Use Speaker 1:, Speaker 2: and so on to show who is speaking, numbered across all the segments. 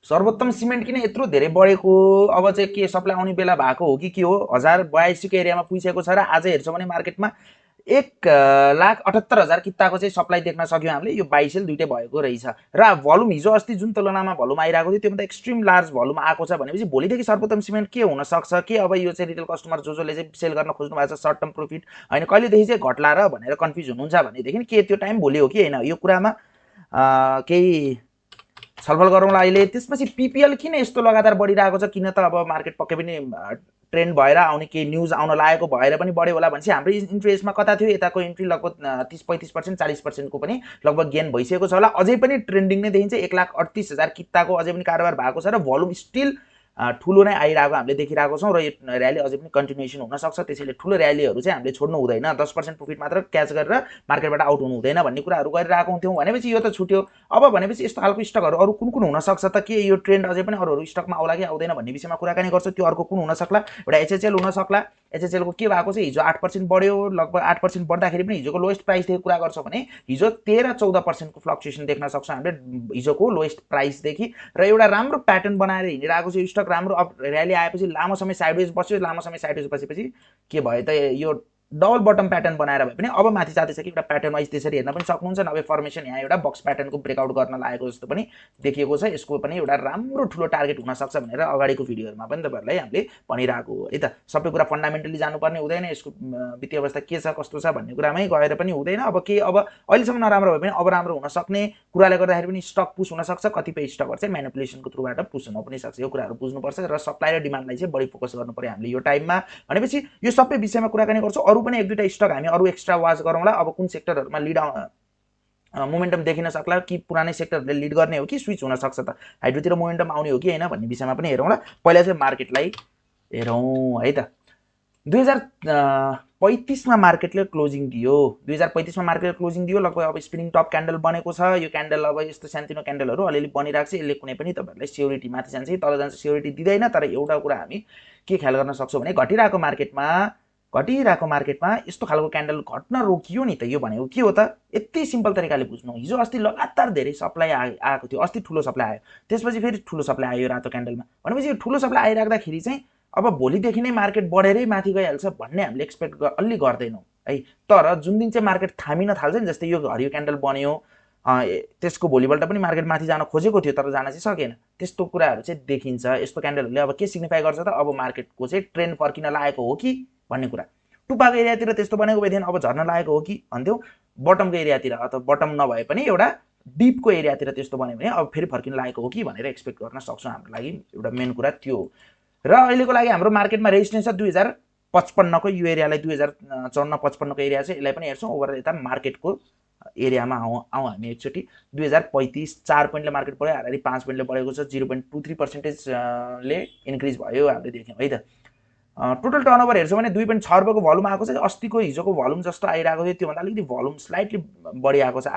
Speaker 1: सर्वोत्तम सिमेन्ट किन यत्रो धेरै बढेको अब चाहिँ के सप्लाई आउने बेला भएको हो कि हो 1082 को एरियामा पुगिसकेको छ र आज हेर्छौँ भने मार्केटमा 1,78,000 किताको चाहिँ सप्लाई देख्न सक्यौँ हामीले यो 22 सेल दुइटै भएको रहेछ र भोल्युम हिजो अस्ति जुन तुलनामा भोल्युम आइरहेको थियो त्योभन्दा एक्सट्रिम लार्ज भोल्युम आएको छ भनेपछि भोलिदेखि सर्वोत्तम सिमेन्ट के हुन सक्छ के अब यो चाहिँ रिटेल कस्टमर जसले चाहिँ सेल गर्न खोज्नु भएको छ सर्ट टर्म प्रफिट हैन कहिलेदेखि चाहिँ घट्ला र भनेर कन्फ्युज हुनुहुन्छ भनेदेखि के त्यो टाइम भोलि हो कि हैन यो कुरामा केही छलफल गरौँला अहिले। त्यसपछि पिपिएल किन यस्तो लगातार बढिरहेको छ किन त अब मार्केट पक्कै पनि ट्रेन्ड भएर आउने केही न्युज आउन लागेको भएर पनि बढ्यो होला भनेपछि हाम्रो इन्ट्रेस्टमा कता थियो यताको इन्ट्री लगभग 30-35% 40% को पनि लगभग गेन भइसकेको छ होला। अझै पनि ट्रेन्डिङ नै देखिन्छ 1,38,000 किताको अझै पनि कारोबार भएको छ र भोल्युम स्टिल ठुलो नै आइरहेको हामीले देखिरहेको छौँ र यो र्याली अझै पनि कन्टिन्युएसन हुनसक्छ। त्यसैले ठुलो र्यालीहरू चाहिँ हामीले छोड्नु हुँदैन 10% प्रफिट मात्र क्याच गरेर मार्केटबाट आउट हुनु हुँदैन भन्ने कुराहरू गरिरहेको हुन्थ्यौँ भनेपछि यो त छुट्यो। अब भनेपछि यस्तो खालको स्टकहरू अरू कुन कुन हुनसक्छ त के यो ट्रेन्ड अझै पनि अरू स्टकमा आउला कि आउँदैन भन्ने विषयमा कुराकानी गर्छ। त्यो अर्को कुन हुनसक्ला एउटा एचएचएल हुनसक्ला। एचएचएलको के भएको छ हिजो 8% बढ्यो लगभग 8% बढ्दाखेरि पनि हिजोको लोएस्ट प्राइसदेखि कुरा गर्छौँ भने हिजो 13-14% को फ्लक्चुएसन देख्न सक्छौँ हामीले हिजोको लोएस्ट प्राइसदेखि र एउटा राम्रो प्याटर्न बनाएर हिँडिरहेको छ यो स्टक राम्रो अब र्याली आएपछि लामो समय साइडवेज बस्यो लामो समय साइडवेज बसेपछि के भयो त यो डबल बटम प्याटर्न बनाएर भए पनि अब माथि जाँदैछ कि एउटा प्याटर्न वाइज त्यसरी हेर्न पनि सक्नुहुन्छ नभए फर्मेसन यहाँ एउटा बक्स प्याटर्नको ब्रेकआउट गर्न लागेको जस्तो पनि देखिएको छ। यसको पनि एउटा राम्रो ठुलो टार्गेट हुनसक्छ भनेर अगाडिको भिडियोहरूमा पनि तपाईँहरूलाई हामीले भनिरहेको हो है त। सबै कुरा फन्डामेन्टली जानुपर्ने हुँदैन यसको वित्तीय अवस्था के छ कस्तो छ भन्ने कुरामै गएर पनि हुँदैन। अब के अब अहिलेसम्म नराम्रो भए पनि अब राम्रो हुनसक्ने कुराले गर्दाखेरि पनि स्टक पुस हुनसक्छ कतिपय स्टकहरू चाहिँ म्यानिपुलेसनको थ्रुबाट पुस हुन पनि सक्छ। यो कुराहरू बुझ्नुपर्छ र सप्लाई र डिमान्डलाई चाहिँ बढी फोकस गर्नु पर्यो हामीले यो टाइममा भनेपछि यो सबै विषयमा कुराकानी गर्छौँ। अरू पनि एक दुईटा स्टक हामी अरू एक्स्ट्रा वाच गरौँला अब कुन सेक्टरहरूमा लिड मोमेन्टम देखिन सक्ला कि पुरानै सेक्टरहरूले लिड गर्ने हो कि स्विच हुन सक्छ त हाइड्रोतिर मोमेन्टम आउने हो कि हैन भन्ने विषयमा पनि हेरौँला। पहिला चाहिँ मार्केटलाई हेरौँ है त। 2035 मा मार्केटले क्लोजिङ दियो 2035 मा मार्केटले क्लोजिङ दियो लगभग अब स्पिनिङ टप क्यान्डल बनेको छ। यो क्यान्डल अब यस्तो सानोतिनो क्यान्डलहरू अलिअलि बनिरहेको छ यसले कुनै पनि तपाईँहरूलाई स्योरिटी माथि जान्छ कि तल जान्छ स्योरिटी दिँदैन। तर एउटा कुरा हामी के ख्याल गर्न सक्छौँ भने घटिरहेको मार्केटमा यस्तो खालको क्यान्डल घट्न रोकियो नि त यो भनेको के हो त यति सिम्पल तरिकाले बुझ्नु। हिजो अस्ति लगातार धेरै सप्लाई आएको थियो अस्ति ठुलो सप्लाई आयो त्यसपछि फेरि ठुलो सप्लाई आयो रातो क्यान्डलमा भनेपछि यो ठुलो सप्लाई आइराख्दाखेरि चाहिँ अब भोलिदेखि नै मार्केट बढेरै माथि गइहाल्छ भन्ने हामीले एक्सपेक्ट अलि गर्दैनौँ है। तर जुन दिन चाहिँ मार्केट थामिन थाल्छ नि जस्तै यो हरियो क्यान्डल बन्यो त्यसको भोलिपल्ट पनि मार्केट माथि जान खोजेको थियो तर जान चाहिँ सकेन त्यस्तो कुराहरू चाहिँ देखिन्छ। यस्तो क्यान्डलहरूले अब के सिग्निफाई गर्छ त अब मार्केटको चाहिँ ट्रेन्ड फर्किन लागेको हो कि भन्ने कुरा। टुप्पाको एरियातिर त्यस्तो बनेको भएदेखि अब झर्न लागेको हो कि भन्थ्यौँ बटमको एरियातिर अथवा बटम नभए पनि एउटा डिपको एरियातिर त्यस्तो बन्यो भने अब फेरि फर्किन लागेको हो कि भनेर एक्सपेक्ट गर्न सक्छौँ। हाम्रो लागि एउटा मेन कुरा त्यो हो। र अहिलेको लागि हाम्रो मार्केटमा रेजिस्टेन्स छ 2055 को यो एरियालाई 2054-55 को एरिया छ यसलाई पनि हेर्छौँ। ओभर यता मार्केटको एरियामा आउँ हामी एकचोटि 2035 4 पोइन्टले मार्केट बढ्यो हाराहारी 5 पोइन्टले बढेको छ 0.23% ले इन्क्रिज भयो हामीले देख्यौँ है त। टोटल टर्नओभर हेर्छौँ भने 2.6 अर्बको भोल्युम आएको छ। अस्तिको हिजोको भोल्युम जस्तो आइरहेको थियो त्योभन्दा अलिकति भोल्युम स्लाइटली बढी आएको छ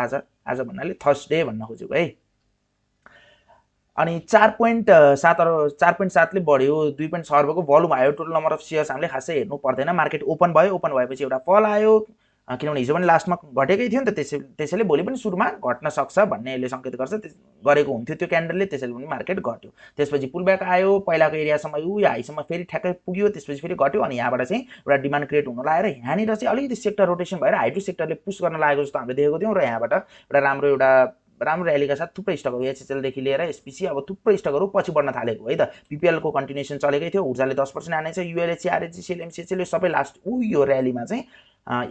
Speaker 1: आज भन्नाले थर्सडे भन्न खोजेको है। अनि 4.7 ले बढ्यो 2.6 अर्बको भोल्युम आयो। टोटल नम्बर अफ सेयर्स हामीले खासै हेर्नु पर्दैन मार्केट ओपन भयो ओपन भएपछि एउटा फल आयो किनभने हिजो पनि लास्टमा घटेकै थियो नि त त्यसैले भोलि पनि सुरुमा घट्न सक्छ भन्ने यसले सङ्केत गरेको हुन्थ्यो त्यो क्यान्डलले त्यसैले पनि मार्केट घट्यो। त्यसपछि पुलब्याक आयो पहिलाको एरियासम्म यो हाईसम्म फेरि ठ्याक्कै पुग्यो त्यसपछि फेरि घट्यो अनि यहाँबाट चाहिँ एउटा डिमान्ड क्रिएट हुन लागेर यहाँनिर चाहिँ अलिकति सेक्टर रोटेसन भएर हाइड्रो सेक्टरले पुस गर्न लागेको जस्तो हामीले देखेको थियौँ र यहाँबाट एउटा राम्रो र्यालीका साथ थुप्रै स्टकहरू एचएचएलदेखि लिएर एसपीसी अब थुप्रै स्टकहरू पछि बढ्न थालेको है त। पिपिएलको कन्टिन्युएसन चलेकै थियो ऊर्जाले 10% हानेछ युएलएचसी आरएचसी एमसीएचएल सबै लास्ट यो र्यालीमा चाहिँ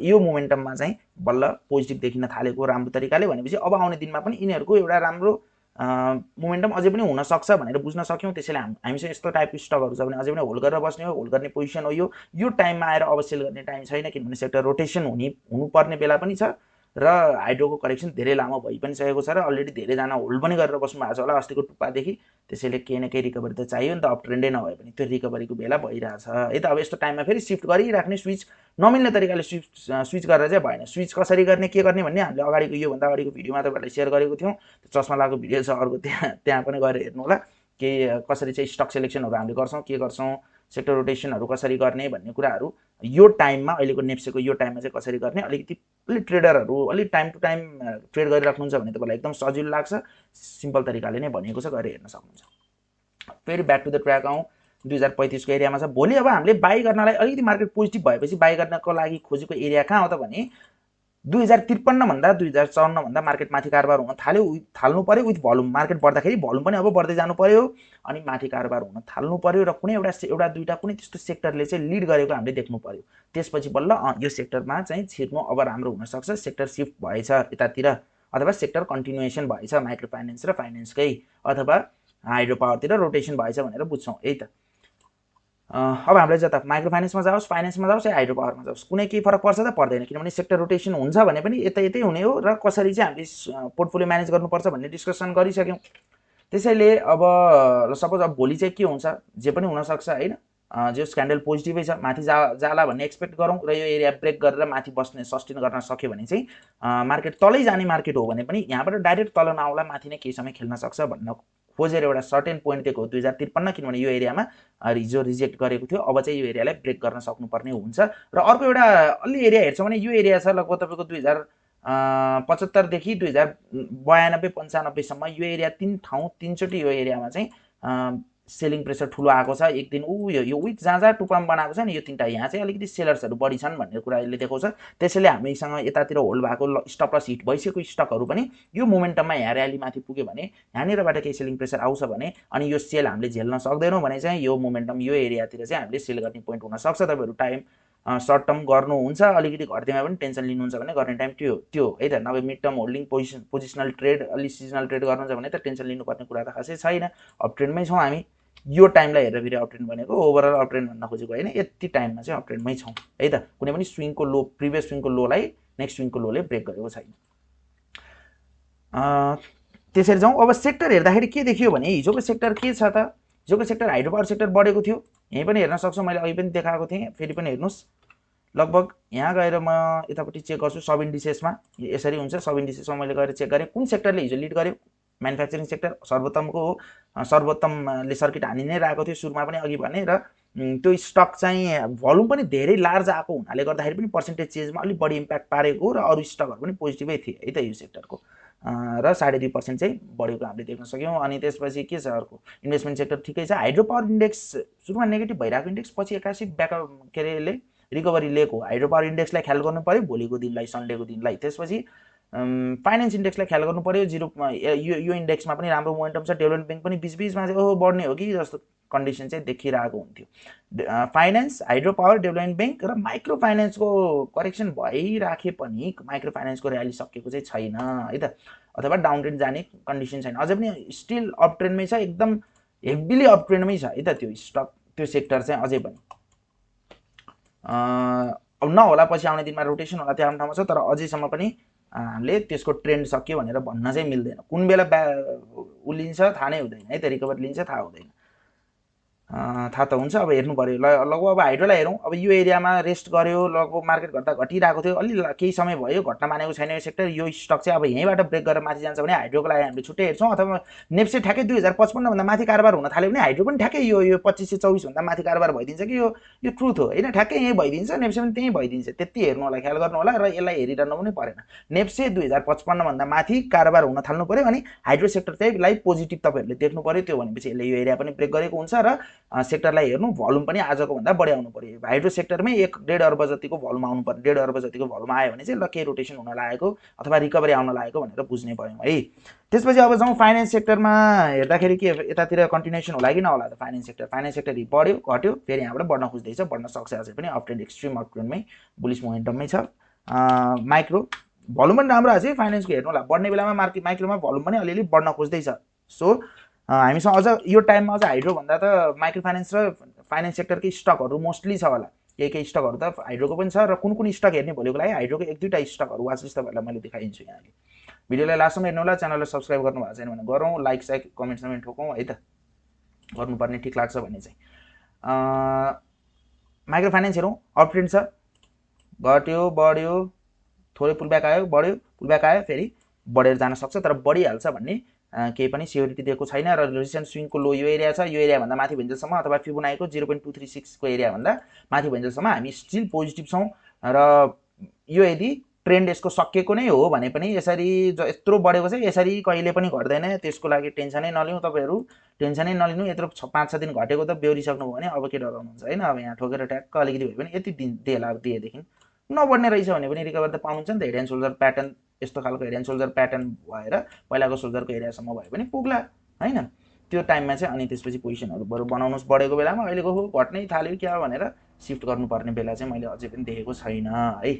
Speaker 1: यो मोमेन्टममा चाहिँ बल्ल पोजिटिभ देखिन थालेको राम्रो तरिकाले भनेपछि अब आउने दिनमा पनि यिनीहरूको एउटा राम्रो मोमेन्टम अझै पनि हुनसक्छ भनेर बुझ्न सक्यौँ। त्यसैले हामीसँग यस्तो टाइपको स्टकहरू छ भने अझै पनि होल्ड गरेर बस्ने हो होल्ड गर्ने पोजिसन हो यो टाइममा आएर अब सेल गर्ने टाइम छैन किनभने सेक्टर रोटेसन हुनुपर्ने बेला पनि छ र हाइड्रोको करेक्सन धेरै लामो भइ पनि सकेको छ र अलरेडी धेरैजना होल्ड पनि गरेर बस्नु भएको छ होला अस्तिको टुप्पादेखि। त्यसैले केही न केही रिकभरी त चाहियो नि त अप ट्रेन्डै नभए पनि त्यो रिकभरीको बेला भइरहेछ है त। अब यस्तो टाइममा फेरि सिफ्ट गरिराख्ने स्विच नमिल्ने तरिकाले स्विच गरेर चाहिँ भएन। स्विच कसरी गर्ने के गर्ने भन्ने हामीले अगाडिको योभन्दा अगाडिको भिडियोमा तपाईँहरूलाई सेयर गरेको थियौँ। चस्मा लगाएको भिडियो छ अर्को त्यहाँ पनि गएर हेर्नु होला के कसरी चाहिँ स्टक सेलेक्सनहरू हामीले गर्छौँ के गर्छौँ सेक्टर रोटेसनहरू कसरी गर्ने भन्ने कुराहरू यो टाइममा अहिलेको नेप्सेको यो टाइममा चाहिँ कसरी गर्ने अलिक ट्रेडरहरू अलिक टाइम टु टाइम ट्रेड गरिराख्नुहुन्छ भने तपाईँलाई एकदम सजिलो लाग्छ सिम्पल तरिकाले नै भनिएको छ गरेर हेर्न सक्नुहुन्छ। फेरि ब्याक टु द ट्र्याक आउँ 2035 को एरियामा छ। भोलि अब हामीले बाई गर्नलाई अलिकति मार्केट पोजिटिभ भएपछि बाई गर्नको लागि खोजेको एरिया कहाँ हो त भने 2053 भन्दा 2054 भन्दा मार्केट माथि कारोबार हुन थाल्नु पर्यो विथ भोल्युम। मार्केट बढ्दाखेरि भोल्युम पनि अब बढ्दै जानु पर्यो अनि माथि कारोबार हुन थाल्नु पर्यो र कुनै एउटा दुईटा कुनै त्यस्तो सेक्टरले चाहिँ लिड गरेको हामीले देख्नु पर्यो। त्यसपछि बल्ल यो सेक्टरमा चाहिँ छिर्नु अब राम्रो हुन सक्छ। सेक्टर शिफ्ट भएछ यतातिर अथवा सेक्टर कन्टिन्युएसन भएछ माइक्रो फाइनान्स र फाइनान्सकै अथवा हाइड्रो पावरतिर रोटेसन भएछ भनेर बुझ्छौँ है त। अब हामीले जता माइक्रो फाइनान्समा जाओस् फाइनान्समा जाओस् या हाइड्रो पावरमा जाओस् कुनै केही फरक पर्छ त पर्दैन, किनभने सेक्टर रोटेसन हुन्छ भने पनि यतै हुने हो र कसरी चाहिँ हामीले पोर्टफोलियो म्यानेज गर्नुपर्छ भन्ने डिस्कसन गरिसक्यौँ। त्यसैले अब सपोज अब भोलि चाहिँ के हुन्छ जे पनि हुनसक्छ होइन। जो स्क्यान्डल पोजिटिभै छ माथि जाला भन्ने एक्सपेक्ट गरौँ र यो एरिया ब्रेक गरेर माथि बस्ने सस्टेन गर्न सक्यो भने चाहिँ मार्केट तलै जाने मार्केट हो भने पनि यहाँबाट डाइरेक्ट तल नआउला माथि नै केही समय खेल्न सक्छ भन्न खोजेर एउटा सर्टेन पोइन्ट दिएको हो 2053, किनभने यो एरियामा हिजो रिजेक्ट गरेको थियो। अब चाहिँ यो एरियालाई ब्रेक गर्न सक्नुपर्ने हुन्छ। र अर्को एउटा अलि एरिया हेर्छौँ भने यो एरिया छ लगभग तपाईँको 2075 देखि 2092-95 सम्म यो एरिया 3 चोटि यो एरियामा चाहिँ सेलिङ प्रेसर ठुलो आएको छ। एक दिन यो विथ जहाँ टुपाम बनाएको छ नि यो तीनटा यहाँ चाहिँ अलिकति सेलर्सहरू बढी छन् भन्ने कुराले देखाउँछ। त्यसैले हामीसँग यतातिर होल्ड भएको स्टप लस हिट भइसकेको स्टकहरू पनि यो मोमेन्टममा यहाँ र्याली माथि पुग्यो भने यहाँनिरबाट केही सेलिङ प्रेसर आउँछ भने अनि यो सेल हामीले झेल्न सक्दैनौँ भने चाहिँ यो मोमेन्टम यो एरियातिर चाहिँ हामीले सेल गर्ने पोइन्ट हुनसक्छ। तपाईँहरू टाइम सर्ट टर्म गर्नुहुन्छ अलिकति घट्दैमा पनि टेन्सन लिनुहुन्छ भने गर्ने टाइम त्यो है त। नभए mid term holding positional trade अलि सिजनल ट्रेड गर्नुहुन्छ भने त टेन्सन लिनुपर्ने कुरा त खासै छैन। अप ट्रेन्डमै छौँ हामी। यो टाइमलाई हेरेर फेरि अप ट्रेन्ड भनेको ओभरअल अप ट्रेन्ड भन्न खोजेको होइन, यति टाइममा चाहिँ अप ट्रेन्डमै छौँ है त। कुनै पनि स्विङको लो प्रिभियस स्विङको लोलाई नेक्स्ट स्विङको लोले ब्रेक गरेको छैन। त्यसरी जाउँ। अब सेक्टर हेर्दाखेरि के देखियो भने हिजोको सेक्टर के छ त, हिजोको सेक्टर हाइड्रो पावर सेक्टर बढेको थियो। यहीँ पनि हेर्न सक्छौँ, मैले अघि पनि देखाएको थिएँ, फेरि पनि हेर्नुहोस्। लगभग यहाँ गएर म यतापट्टि चेक गर्छु सब इन्डिसेसमा यसरी हुन्छ। सब इन्डिसेसमा मैले गएर चेक गरेँ कुन सेक्टरले हिजो लिड गर्यो। म्यानुफ्याक्चरिङ सेक्टर सर्वोत्तमको हो। सर्वोत्तमले सर्किट हानि नै रहेको थियो सुरुमा पनि अघि भने, र त्यो स्टक चाहिँ भोल्युम पनि धेरै लार्ज आएको हुनाले गर्दाखेरि पनि पर्सेन्टेज चेन्जमा अलिक बढी इम्प्याक्ट पारेको र अरू स्टकहरू पनि पोजिटिभै थिए है त यो सेक्टरको। र 2.5% चाहिँ बढेको हामीले देख्न सक्यौँ। अनि त्यसपछि के छ अर्को इन्भेस्टमेन्ट सेक्टर ठिकै छ। हाइड्रो पावर इन्डेक्स सुरुमा नेगेटिभ भइरहेको इन्डेक्स पछि एक्कासी ब्याकअप के अरे रिकभरी लिएको। हाइड्रो पावर इन्डेक्सलाई ख्याल गर्नु पर्यो भोलिको दिनलाई सन्डेको दिनलाई। त्यसपछि फाइनेन्स इन्डेक्सलाई ख्याल गर्नु पर्यो। यो इन्डेक्समा पनि राम्रो मोमेन्टम छ। डेभलपमेन्ट ब्याङ्क पनि बिचबिचमा चाहिँ ओहो बढ्ने हो कि जस्तो कन्डिसन चाहिँ देखिरहेको हुन्थ्यो। Finance hydro power development bank र माइक्रो फाइनेन्सको करेक्सन भइराखे पनि माइक्रो फाइनेन्सको र्याली सकेको चाहिँ छैन है त, अथवा डाउन ट्रेन्ड जाने कन्डिसन छैन। अझै पनि स्टिल अप ट्रेन्डमै छ, एकदम हेभिली अप ट्रेन्डमै छ है त त्यो स्टक त्यो सेक्टर चाहिँ अझै पनि। अब नहोला पछि आउने दिनमा रोटेसन होला त्यो आफ्नो ठाउँमा छ, तर अझैसम्म पनि हामीले त्यसको ट्रेन्ड सक्यो भनेर भन्न चाहिँ मिल्दैन। कुन बेला उलिन्छ थाहा नै हुँदैन है त, रिकभर लिन्छ थाहा हुँदैन। थाहा त हुन्छ अब हेर्नु पर्यो। लगभग अब हाइड्रोलाई हेरौँ। अब यो एरियामा रेस्ट गर्यो, लगभग मार्केट घट्दा घटिरहेको थियो, अलि केही समय भयो घट्न मानेको छैन यो सेक्टर। यो स्टक चाहिँ अब यहीँबाट ब्रेक गरेर माथि जान्छ भने हाइड्रोको लागि हामीले छुट्टै हेर्छौँ। अथवा नेप्से ठ्याक्कै 2055 भन्दा माथि कारोबार हुन थाल्यो भने हाइड्रो पनि ठ्याक्कै यो 2524 भन्दा माथि कारोबार भइदिन्छ कि यो ट्रुथ हो होइन, ठ्याक्कै यहीँ भइदिन्छ। नेप्से पनि त्यहीँ भइदिन्छ, त्यति हेर्नु होला, ख्याल गर्नु होला र यसलाई हेरिरहनु पनि परेन। नेप्से 2055 भन्दा माथि कारोबार हुन थाल्नु पर्यो अनि हाइड्रो सेक्टर चाहिँ लाई पोजिटिभ तपाईँहरूले देख्नु पर्यो। त्यो भनेपछि यसले यो एरिया पनि ब्रेक गरेको हुन्छ र सेक्टरलाई हेर्नु भोल्युम पनि आजको भन्दा बढी आउनु पर्यो। हाइड्रो सेक्टरमै 1.5 अर्ब जतिको भोल्युम आउनु पर्यो। 1.5 अर्ब जतिको भोल्युम आयो भने चाहिँ ल केही रोटेसन हुन लागेको अथवा रिकभरी आउन लागेको भनेर बुझ्ने पर्यौँ है। त्यसपछि अब जाउँ फाइनेन्स सेक्टरमा हेर्दाखेरि के यतातिर कन्टिन्युएसन होला कि नहोला त। फाइनेन्स सेक्टर बढ्यो घट्यो फेरि यहाँबाट बढ्न खोज्दैछ, बढ्न सक्छ अझै पनि। अप ट्रेन्ड एक्सट्रिम अप ट्रेन्डमै बुलिस मोमेन्टममै छ। माइक्रो भोल्युम पनि राम्रो आएको छ फाइनेन्सको हेर्नु होला। बढ्ने बेलामा माइक्रोमा भोल्युम पनि अलिअलि बढ्न खोज्दैछ। सो हामीसँग अझ यो टाइममा अझ हाइड्रो भन्दा त माइक्रो फाइनेन्स र फाइनेन्स सेक्टरकै स्टकहरू मोस्टली छ होला। केही स्टकहरू त हाइड्रोको पनि छ र कुन स्टक हेर्ने भोलिको लागि हाइड्रोको 1-2टा स्टकहरू वाचलिस्ट तपाईँहरूलाई मैले देखाइदिन्छु यहाँले। भिडियोलाई लास्टसम्म हेर्नु होला। च्यानललाई सब्सक्राइब गर्नु भएको छैन भने गरौँ, लाइक साइक कमेन्ट्समा ठोकौँ है त, गर्नुपर्ने ठिक लाग्छ भने चाहिँ। माइक्रो फाइनेन्स हेरौँ। अप ट्रेन्ड छ, घट्यो बढ्यो, थोरै पुलब्याक आयो, बढ्यो पुलब्याक आयो, फेरि बढेर जान सक्छ तर बढिहाल्छ भन्ने केही पनि सियोरिटी दिएको छैन। र रिसेन्ट स्विङको लो यो एरिया छ। यो एरियाभन्दा माथि भइन्जेलसम्म अथवा फिबोनाचीको 0.236 को एरियाभन्दा माथि भइन्जेलसम्म हामी स्टिल पोजिटिभ छौँ। र यो यदि ट्रेन्ड यसको सकिएको नै हो भने पनि यसरी यत्रो बढेको छ यसरी कहिले पनि घट्दैन। त्यसको लागि टेन्सनै नलिउँ तपाईहरु, टेन्सनै नलिनु। यत्रो 5-6 दिन घटेको त बेहोरिसक्नुभयो भने अब के डराउनुहुन्छ हैन। अब यहाँ ठोकेर ट्याक्क अलिकति भए पनि यति दिन देला दिएदेखि नबढ्ने रहेछ भने पनि रिकभर त पाउनुहुन्छ नि त। हेड एन्ड शोल्डर प्याटर्न यस्तो खालको हेड एन्ड शोल्डर प्याटर्न भएर पहिलाको शोल्डरको एरियासम्म भए पनि पुग्ला हैन। त्यो टाइममा चाहिँ अनि त्यसपछि पोजिसनहरु बरु बनाउनुस् बढेको बेलामा। अहिलेको हो घट्नै थाल्यो क्या भनेर शिफ्ट गर्नुपर्ने बेला चाहिँ मैले अझै पनि देखेको छैन है।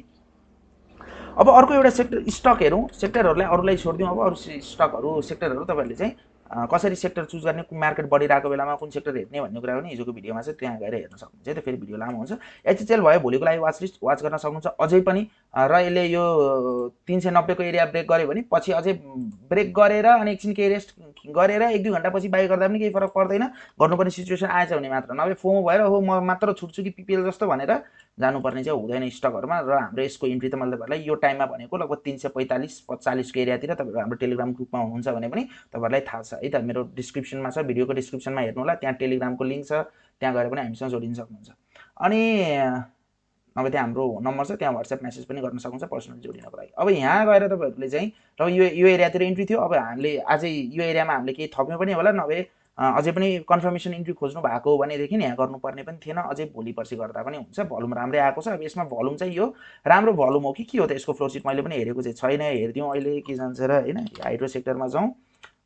Speaker 1: अब अर्को एउटा सेक्टर स्टक हेरौँ। सेक्टरहरुलाई अरुलाई छोड्दिउँ। अब अरु स्टकहरु सेक्टरहरु तपाईहरुले चाहिँ कसरी सेक्टर चुज गर्ने, मार्केट बढिरहेको बेलामा कुन सेक्टर हेर्ने भन्ने कुरा पनि हिजोको भिडियोमा चाहिँ त्यहाँ गएर हेर्न सक्नुहुन्छ। त्यो फेरि भिडियो लामो हुन्छ। एचएचएल भयो भोलिको लागि वाच लिस्ट वाच गर्न सक्नुहुन्छ अझै पनि। र यसले यो 390 को एरिया ब्रेक गर्यो भने पछि अझै ब्रेक गरेर अनि एकछिन केही रेस्ट गरेर 1-2 घण्टा पछि बाइ गर्दा पनि केही फरक पर्दैन। गर्नुपर्ने सिचुएसन आएछ भने मात्र, नभए फोमो भएर हो म मात्र छुट्छु कि पिपिएल जस्तो भनेर जानुपर्ने चाहिँ हुँदैन स्टकहरुमा। र हाम्रो यसको इन्ट्री त मैले तपाईहरुलाई यो टाइममा भनेको लगभग 345-40 को एरियातिर तपाईहरु हाम्रो टेलिग्राम ग्रुपमा हुनुहुन्छ भने पनि तपाईहरुलाई थाहा छ है त। मेरो डिस्क्रिप्सनमा छ, भिडियोको डिस्क्रिप्सनमा हेर्नु होला, त्यहाँ टेलिग्रामको लिंक छ, त्यहाँ गएर पनि हामीसँग जोडिन सक्नुहुन्छ। अनि नभए त्यहाँ हाम्रो नम्बर छ, त्यहाँ WhatsApp मेसेज पनि गर्न सक्नुहुन्छ पर्सनली जोडिनको लागि। अब यहाँ गएर तपाईहरुले चाहिँ र यो एरियातिर इन्ट्री थियो। अब हामीले अझै यो एरियामा हामीले केही थप्नु पनि होला, नभए अझै पनि कन्फर्मेसन इन्ट्री खोज्नु भएको हो भनेदेखि यहाँ गर्नुपर्ने पनि थिएन। अझै भोलि पर्सि गर्दा पनि हुन्छ। भोल्युम राम्रै आएको छ। अब यसमा भोल्युम चाहिँ यो राम्रो भोल्युम हो कि के हो त यसको फ्लो सिट मैले पनि हेरेको चाहिँ छैन। हेर्दिउँ अहिले के जान्छ र हैन। हाइड्रो सेक्टरमा जाउँ।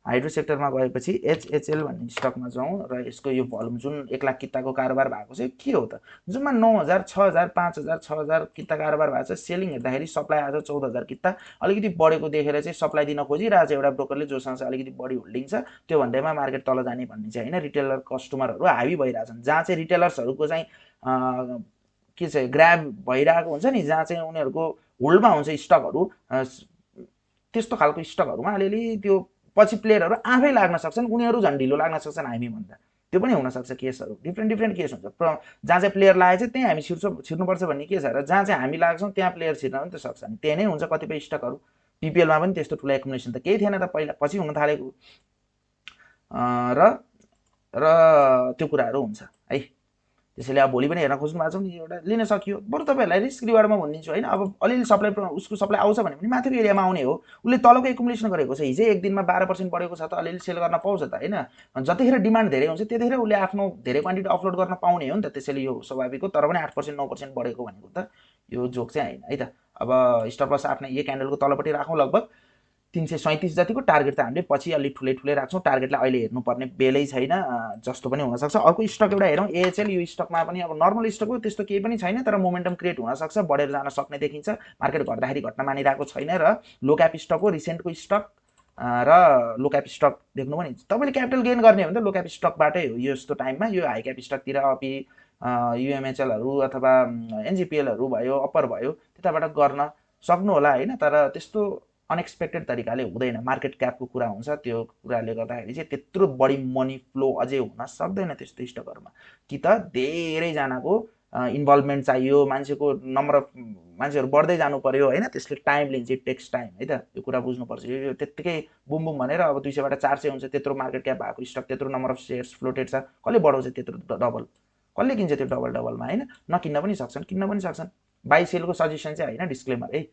Speaker 1: हाइड्रो सेक्टरमा गएपछि एचएचएल भन्ने स्टकमा जाउँ र यसको यो भोल्युम जुन 1 लाख किताको कारोबार भएको छ के हो त, जुनमा 9000 6000 5000 6000 किता कारोबार भएको छ। सेलिङ हेर्दाखेरि सप्लाई आज 14000 किता अलिकति बढेको देखेर चाहिँ सप्लाई दिन खोजिरहेछ एउटा ब्रोकरले जोसँग चाहिँ अलिकति बढी होल्डिङ छ। त्यो भन्दैमा मार्केट तल जाने भन्ने चाहिँ हैन। रिटेलर कस्टमरहरु हावी भइरहेछन्। जहाँ चाहिँ रिटेलर्सहरुको चाहिँ के चाहिँ ग्र्याब भइरहेको हुन्छ नि, जहाँ चाहिँ उनीहरुको होल्डमा हुन्छ स्टकहरु, त्यस्तो खालको स्टकहरुमा अलिअलि त्यो पछि प्लेयरहरु आफै लाग्न सक्छन्, उनीहरु झन् ढिलो लाग्न सक्छन् हामी भन्दा। त्यो पनि हुन सक्छ केसहरु, डिफ्रेन्ट केस हुन्छ। जहाँ चाहिँ प्लेयर लागेछ त्यही हामी छिर्नुपर्छ भन्ने के छ र, जहाँ चाहिँ हामी लाग्छौं त्यहाँ प्लेयर छिर्न पनि त सक्छ नि। त्यही नै हुन्छ कतिपय स्टकहरु। पीपीएलमा पनि त्यस्तो ठुलो एकुमुलेसन त केही थिएन त पहिला, पछि हुन थालेको र त्यो कुराहरु हुन्छ है। त्यसैले अब भोलि पनि हेर्न खोज्नु भएको छ नि एउटा लिन सकियो। बरु तपाईहरुलाई रिस्क रिवार्डमा भनिदिन्छु हैन। अब अलिअलि सप्लाई उसको सप्लाई आउँछ भने पनि माथिको एरियामा आउने हो। उसले तलको एकुमुलेसन गरेको छ, हिजै एक दिनमा 12% बढेको छ त अलिअलि सेल गर्न पाउँछ त हैन। जतिखेर डिमान्ड धेरै हुन्छ त्यतिखेर उसले आफ्नो धेरै क्वान्टिटी अफलोड गर्न पाउने हो नि त। त्यसैले यो स्वाभाविक हो। तर पनि 8% 9% बढेको भनेको त यो जोक चाहिँ हैन है त। अब स्टप लस आफ्नै यो क्यान्डलको तलपट्टि राखौं। लगभग 337 जतिको टार्गेट त हामीले पछि अलि ठुलै राख्छौं। टार्गेटलाई अहिले हेर्नुपर्ने बेलै छैन, जस्तो पनि हुन सक्छ। अर्को स्टक एउटा हेरौं एएचएल। यो स्टकमा पनि अब नर्मल स्टक हो, त्यस्तो केही पनि छैन, तर मोमेन्टम क्रिएट हुन सक्छ, बढेर जान सक्ने देखिन्छ। मार्केट घट्दाखेरि घट्न मानिरहेको छैन र लो क्याप स्टक हो, रिसेन्टको स्टक र लो क्याप स्टक देख्नु पनि तपाईले क्यापिटल गेन गर्ने हो भने त लो क्याप स्टकबाटै हो। यो यस्तो टाइममा यो हाई क्याप स्टकतिर अपी युएमएचएलहरु अथवा एनजीपीएलहरु भयो, अप्पर भयो, त्यताबाट गर्न सक्नु होला हैन। तर त्यस्तो अनएक्सपेक्टेड तरिकाले हुँदैन। मार्केट क्यापको कुरा हुन्छ, त्यो कुराले गर्दाखेरि चाहिँ त्यत्रो बढी मनी फ्लो अझै हुन सक्दैन त्यस्तो स्टकहरुमा। कि त धेरै जनाको इन्भल्भमेन्ट चाहियो, मान्छेको नम्बर अफ मान्छेहरु बढ्दै जानु पर्यो हैन। त्यसले टाइम लिन्छ, इट टेक्स टाइम है त। यो कुरा बुझ्नु पर्छ। यो त्यतिकै बुम बुम भनेर अब 200 बाट 400 हुन्छ त्यत्रो मार्केट क्याप भएको स्टक, त्यत्रो नम्बर अफ शेयर्स फ्लोटेड छ, कसले बढाउँछ त्यत्रो डबल, कसले किन्छ त्यो डबलमा हैन। नकिन्न पनि सक्छन्, किन्न पनि सक्छन्। बाइ सेलको सजेसन चाहिँ हैन, डिस्क्लेमर है।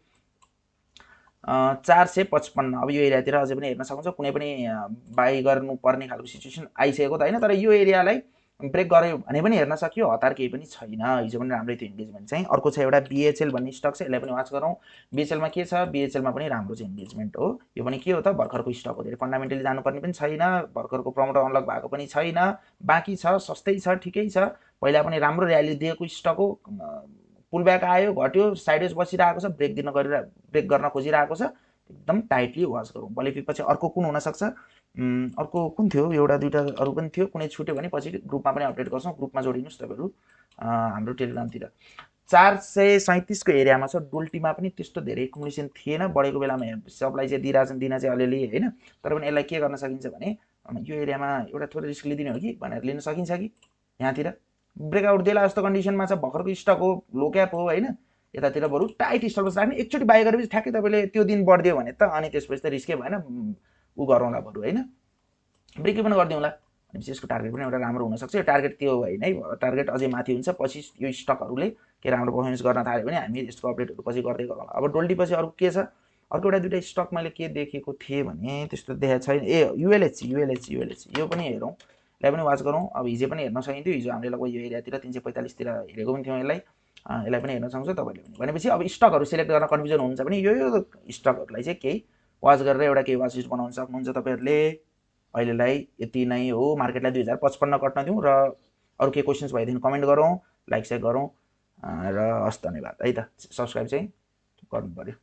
Speaker 1: 455 अब यो एरियातिर अझै पनि हेर्न सक्नुहुन्छ। कुनै पनि बाइ गर्नुपर्ने खालको सिचुएसन आइसकेको त हैन, तर यो एरियालाई ब्रेक गर्यो भने पनि हेर्न सकियो। हतार केही पनि छैन। हिजो पनि राम्रै थियो इन्गेजमेन्ट चाहिँ। अर्को छ एउटा बीएचएल भन्ने स्टक छ, यसलाई पनि वाच गरौँ। बीएचएलमा के छ, बीएचएलमा पनि राम्रो चाहिँ इन्गेजमेन्ट हो। यो पनि के हो त भर्खरको स्टक हो, धेरै फन्डामेन्टली जानुपर्ने पनि छैन, भर्खरको प्रमोटर अनलक भएको पनि छैन, बाँकी छ, सस्तै छ, ठिकै छ। पहिला पनि राम्रो र्याली दिएको स्टक हो, पुल ब्याक आयो, घट्यो, साइडवेज बसिरहेको छ, ब्रेक गर्न खोजिरहेको छ। एकदम टाइटली वाच गरौँ। भोलि पछि अर्को कुन हुन सक्छ, अर्को कुन थियो, एउटा दुईटा अरु पनि थियो, कुनै छुट्यो भने पछि ग्रुपमा पनि अपडेट गर्छौं। ग्रुपमा जोडिनुस् तपाईहरु हाम्रो टेलिग्रामतिर। 437 को एरियामा छ। डोल्टीमा पनि त्यस्तो धेरै एकुमुलेसन थिएन, बढेको बेलामा सप्लाई चाहिँ दिइराछन्, दिन चाहिँ अलिअलि हैन। तर पनि यसलाई के गर्न सकिन्छ भने यो एरियामा एउटा थोरै रिस्क लिदिने हो कि भनेर लिन सकिन्छ कि यहाँतिर ब्रेकआउट देला जस्तो कन्डिसनमा छ। भर्खरको स्टक हो, लो क्याप हो हैन। यतातिर बरु टाइट स्टप लस राख्ने, एकचोटी बाइ गरेपछि ठ्याक्कै तपाईले त्यो दिन बढ्दियो भने त अनि त्यसपछि त रिस्कै भएन, उ गरौँला बरु हैन, ब्रेक इभन गर्दिउँला। अनि यसको टार्गेट पनि एउटा राम्रो हुन सक्छ। यो टार्गेट त्यो हैन है, टार्गेट अझै माथि हुन्छ। पछि यो स्टकहरुले के राम्रो पर्फर्मेन्स गर्न थाल्यो भने हामी यसको अपडेटहरू पछि गर्दै गरौँ। अब डोल्टी पछि अरु के छ, अर्को एउटा दुईटा स्टक मैले के देखेको थिएँ भने त्यस्तो देखाएको छैन। ए युएलएचसी यो पनि हेरौँ, यसलाई पनि वाच गरौँ। अब हिजो पनि हेर्न सकिन्थ्यो, हिजो हामीले लगभग यो एरियातिर 345 तिर हेरेको पनि थियौँ यसलाई। यसलाई पनि हेर्न सक्छ तपाईले पनि। भनेपछि अब स्टकहरू सिलेक्ट गर्न कन्फ्युजन हुन्छ भने यो स्टकहरूलाई चाहिँ केही वाच गरेर एउटा केही वाच लिस्ट बनाउन सक्नुहुन्छ तपाईहरुले। अहिलेलाई यति नै हो। मार्केटलाई 2055 कट्न दिउँ र अरु के क्वेशन्स भएदेखि कमेन्ट गरौँ, लाइक शेयर गरौँ र हस् धन्यवाद है त। सब्स्क्राइब चाहिँ गर्नु पर्यो।